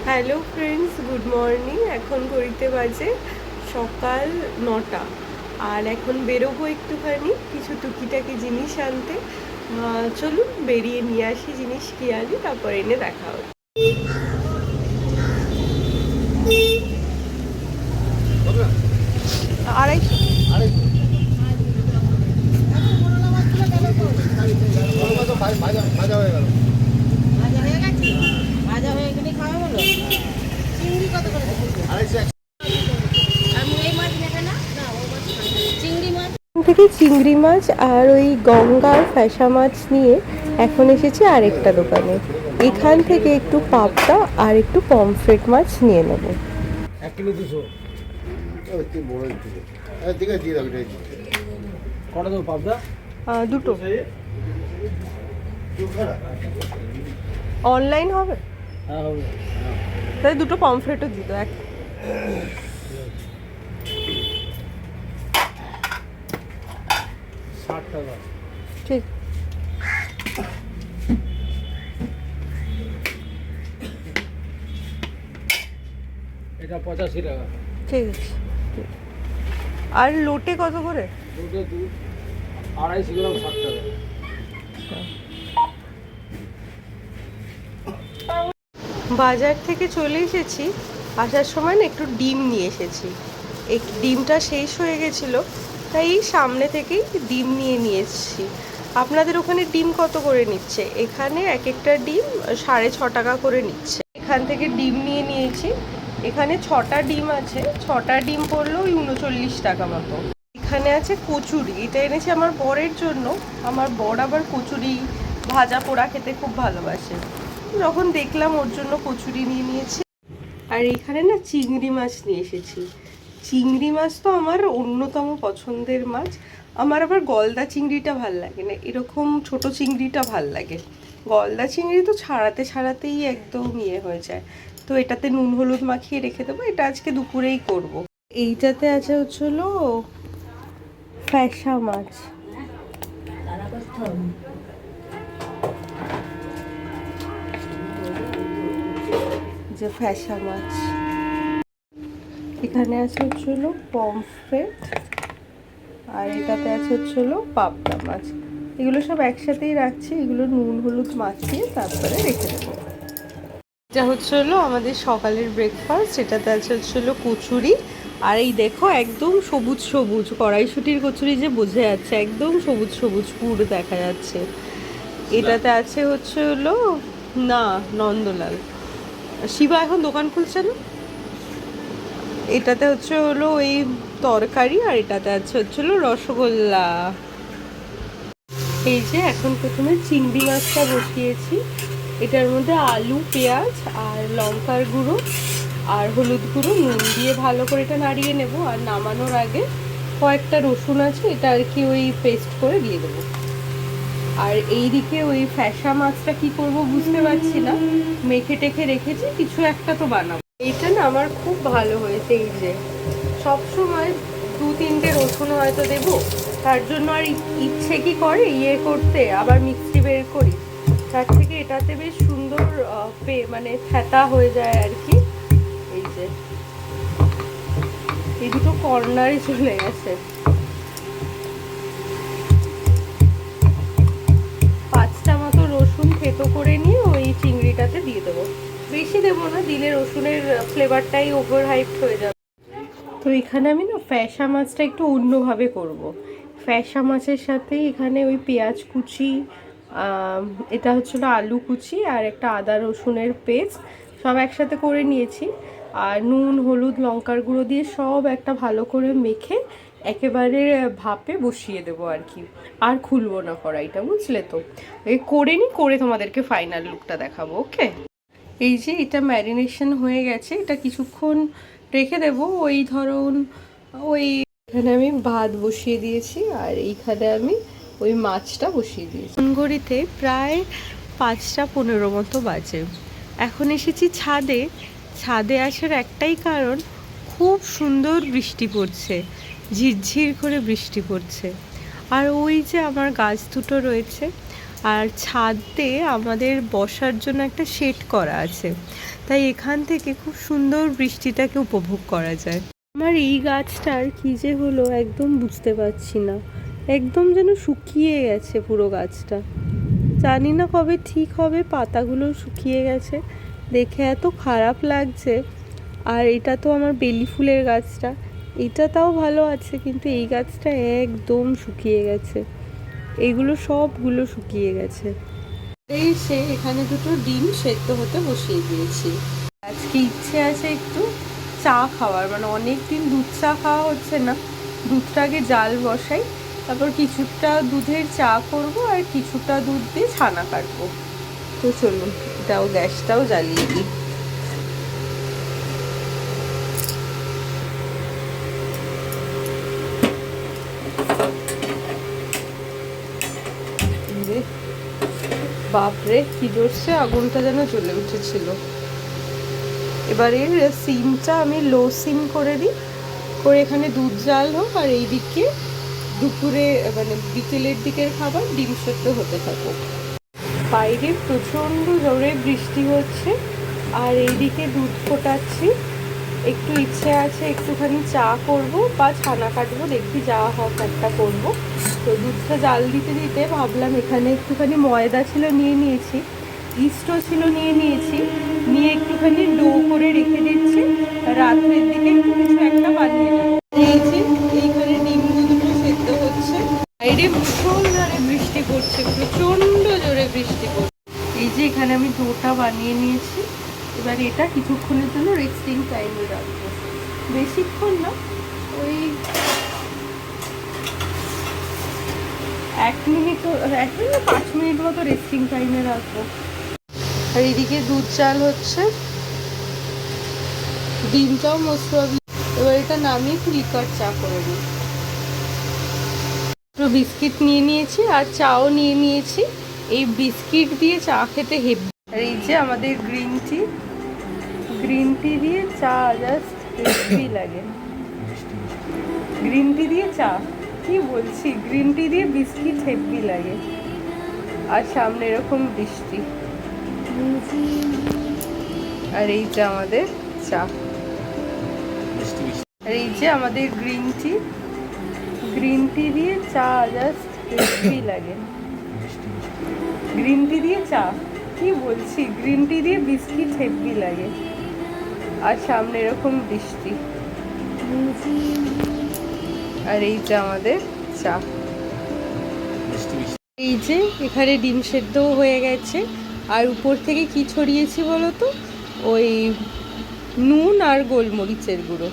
Hello friends, good morning. এখন ঘড়িতে বাজে সকাল 9টা। আর এখন বেরোবো একটুখানি কিছু টুকিটাকি জিনিস আনতে। চলুন বেরিয়ে নিয়ে আসি জিনিস কি আনি, তারপর এনে দেখা হবে। আড়াইশো। ভাজা হয়ে গেল। ভাজা হয়ে গেলে খাওয়া হলো। চিংড়ি কত করে দেবো? 250। আর এই মাছ নেবে না? না, ও মাছ চিংড়ি মাছ। এখান থেকে চিংড়ি মাছ আর ওই গঙ্গার ফ্যাসা মাছ নিয়ে এখন এসেছি আরেকটা দোকানে। এখান থেকে একটু পাবদা আর একটু পমফ্রেট মাছ নিয়ে নেবো। 1 কিলো 200। বড় ঠিক আছে, দিয়ে দাও। কটা দেবো পাবদা? দুটো। অনলাইন হবে? হ্যাঁ হবে। তাই দুটো পমফ্রেটও দিত এক। 60 টাকা। ঠিক। এটা 85 টাকা। ঠিক আছে। আর লোটে কত করে? দুটো 250 গ্রাম 60 টাকা। বাজার থেকে চলে এসেছি। আসার সময় না একটু ডিম নিয়ে এসেছি। এই ডিমটা শেষ হয়ে গেছিলো, তাই এই সামনে থেকেই ডিম নিয়ে এসেছি। আপনাদের ওখানে ডিম কত করে নিচ্ছে? এখানে এক একটা ডিম 6.5 টাকা করে নিচ্ছে। এখান থেকে ডিম নিয়েছি। এখানে 6টা ডিম আছে। 6টা ডিম পড়লো ওই 39 টাকা মতো। এখানে আছে কচুরি, এটা এনেছি আমার বরের জন্য। আমার বর আবার কচুরি ভাজা পোড়া খেতে খুব ভালোবাসে, যখন দেখলাম ওর জন্য কচুরি নিয়েছি। আর এখানে না চিংড়ি মাছ নিয়ে এসেছি। চিংড়ি মাছ তো আমার অন্যতম পছন্দের মাছ। আমার আবার গলদা চিংড়িটা ভাল লাগে না, এরকম ছোট চিংড়িটা ভাল লাগে। গলদা চিংড়ি তো ছাড়াতেই একদম হয়ে যায়। তো এটাতে নুন হলুদ মাখিয়ে রেখে দেবো, এটা আজকে দুপুরেই করব। এইটাতে আছে হচ্ছিল ফ্যাসা মাছ। যে ফ্যাসা মাছ। এখানে আছে হচ্ছিল পমফ্রেট, আর এটাতে আছে হচ্ছিল পাবদা মাছ। এগুলো সব একসাথেই রাখছি, এগুলো নুন হলুদ মাখিয়ে তারপরে রেখে দেবো। এটা হচ্ছিল আমাদের সকালের ব্রেকফাস্ট। এটাতে আছে হচ্ছিল কচুরি। আর এই দেখো একদম সবুজ সবুজ কড়াইশুটির কচুরি, যে বোঝা যাচ্ছে একদম সবুজ সবুজ পুর দেখা যাচ্ছে। এটাতে আছে হচ্ছিল না নন্দলাল। শিবা এখন দোকান খুলছে না। এটাতে হলো ওই তরকারি, আর এটাতে আছে হচ্ছিল রসগোল্লা। এই যে এখন প্রথমে চিংড়ি মাছটা বসিয়েছি। এটার মধ্যে আলু, পেঁয়াজ আর লঙ্কার গুঁড়ো আর হলুদ গুঁড়ো নুন দিয়ে ভালো করে এটা নাড়িয়ে নেব। আর নামানোর আগে কয়েকটা রসুন আছে, এটা আর কি ওই পেস্ট করে দিয়ে দেবো। আর এইদিকে ওই ফ্যাসা মাছটা কি করব বুঝতে পারছি না, মেখে টেখে রেখেছি, কিছু একটা তো বানাবো। এইটা না আমার খুব ভালো হয়েছে। এই যে সবসময় 2-3টে রসুন হয়তো দেবো, তার জন্য আর ইচ্ছে কি করে করতে, আবার মিক্সি বের করি। তার থেকে এটাতে বেশ সুন্দর মানে থেতা হয়ে যায় আর কি। এই যে এই দুটো কর্নারে চলে গেছে। 5টা মতো রসুন থেতো করে নিয়ে ওই চিংড়িটাতে দিয়ে দেবো। বেশি দেবো না, দিলে রসুনের ফ্লেভারটাই ওভার হাইপড হয়ে যাবে। তো এখানে আমি না ফ্যাসা মাছটা একটু অন্যভাবে করব। ফ্যাসা মাছের সাথে এখানে ওই পেঁয়াজ কুচি, এটা হচ্ছিল আলু কুচি আর একটা আদা রসুনের পেস্ট সব একসাথে করে নিয়েছি। আর নুন হলুদ লঙ্কার গুঁড়ো দিয়ে সব একটা ভালো করে মেখে একেবারে ভাপে বসিয়ে দেবো আর কি। আর খুলবো না কড়াইটা, বুঝলে তো। এই করে তোমাদেরকে ফাইনাল লুকটা দেখাবো। ওকে, এই যে এটা ম্যারিনেশন হয়ে গেছে, এটা কিছুক্ষণ রেখে দেবো। ওই ধরুন ওই এখানে আমি ভাত বসিয়ে দিয়েছি, আর এইখানে আমি ওই মাছটা বসিয়ে দিয়েছি। ঘড়িতে প্রায় 5টা 15 মতো বাজে। এখন এসেছি ছাদে। ছাদে আসার একটাই কারণ, খুব সুন্দর বৃষ্টি পড়ছে, ঝিরঝির করে বৃষ্টি পড়ছে। আর ওই যে আমার গাছ দুটো রয়েছে, আর ছাদে আমাদের বসার জন্য একটা শেড করা আছে, তাই এখান থেকে খুব সুন্দর বৃষ্টিটাকে উপভোগ করা যায়। আমার এই গাছটার কী যে হলো একদম বুঝতে পারছি না, একদম যেন শুকিয়ে গেছে পুরো গাছটা, জানি না কবে ঠিক হবে, পাতাগুলো শুকিয়ে গেছে, দেখে এত খারাপ লাগছে। আর এটা তো আমার বেলি ফুলের গাছটা, এটা তাও ভালো আছে, কিন্তু এই গাছটা একদম শুকিয়ে গেছে, এইগুলো সবগুলো শুকিয়ে গেছে। এই সে এখানে দুটো ডিম সেদ্ধ হতে বসিয়ে দিয়েছি। আজকে ইচ্ছে আছে একটু চা খাওয়ার, মানে অনেক দিন দুধ চা খাওয়া হচ্ছে না, দুধটাকে জাল বসাই, তারপর কিছুটা দুধের চা করব আর কিছুটা দুধ দিয়ে ছানা কাটবো। তো চলুন এটাও গ্যাসটাও জ্বালিয়ে দিই। বাপরে কি জোরছে আগুনটা যেন জ্বলে উঠেছিল। এবারে সিমটা আমি লো সিম করে দিই, করে এখানে দুধ জাল হোক আর এইদিকে দুপুরে মানে বিকেলের দিকের খাবার ডিম সেদ্ধ হতে থাকুক। বাইরে প্রচণ্ড জোরে বৃষ্টি হচ্ছে আর এইদিকে দুধ ফোটাচ্ছি, একটু ইচ্ছে আছে একটুখানি চা করব বা ছানা কাটবো, দেখি যা হোক একটা করব। তো দুধটা জাল দিতে দিতে ভাবলাম এখানে একটুখানি ময়দা ছিল নিয়ে নিয়েছি, ইস্টও ছিল নিয়ে নিয়েছি, নিয়ে একটুখানি ডো করে রেখে দিচ্ছি, রাত্রের দিকে একটু কিছু একটা বানিয়ে নেবো। এই যে এইখানে ডিমগুলো দুটো সেদ্ধ হচ্ছে, বাইরে ভীষণ জোরে বৃষ্টি পড়ছে, প্রচণ্ড জোরে বৃষ্টি পড়ছে। এই যে এখানে আমি ডোটা বানিয়ে নিয়েছি, এবার এটা কিছুক্ষণের জন্য রেস্টিং টাইমে রাখবো, বেশিক্ষণ না, ওই 1 মিনিট 5 মিনিট মতো রেস্টিং টাইমে রাখবো। আর এদিকে দুধ চাল হচ্ছে, ডিমটাও মশলা, এবার এটা নামিয়ে একটু লিকার চা করে দিই। একটু বিস্কিট নিয়ে নিয়েছি আর চাও নিয়ে নিয়েছি, এই বিস্কিট দিয়ে চা খেতে হেভি। আর এই যে আমাদের গ্রিন টি দিয়ে চা জাস্ট হেভি লাগে। গ্রিন টি দিয়ে চা কি বলছি, গ্রিন টি দিয়ে বিস্কিট হেভি লাগে। আর সামনে এরকম বৃষ্টি, আর এই যে আমাদের চা, আর এই যে আমাদের গ্রিন টি দিয়ে চা জাস্ট হেভি লাগে। গ্রিন টি দিয়ে চা কি বলছি, গ্রিন টি দিয়ে বিস্কিট হেভি লাগে। আর সামনে এরকম বৃষ্টি, আর এই যে আমাদের চা। এই যে এখানে ডিম সেদ্ধও হয়ে গেছে, আর উপর থেকে কি ছড়িয়েছি বলো তো, ওই নুন আর গোলমরিচের গুঁড়ো।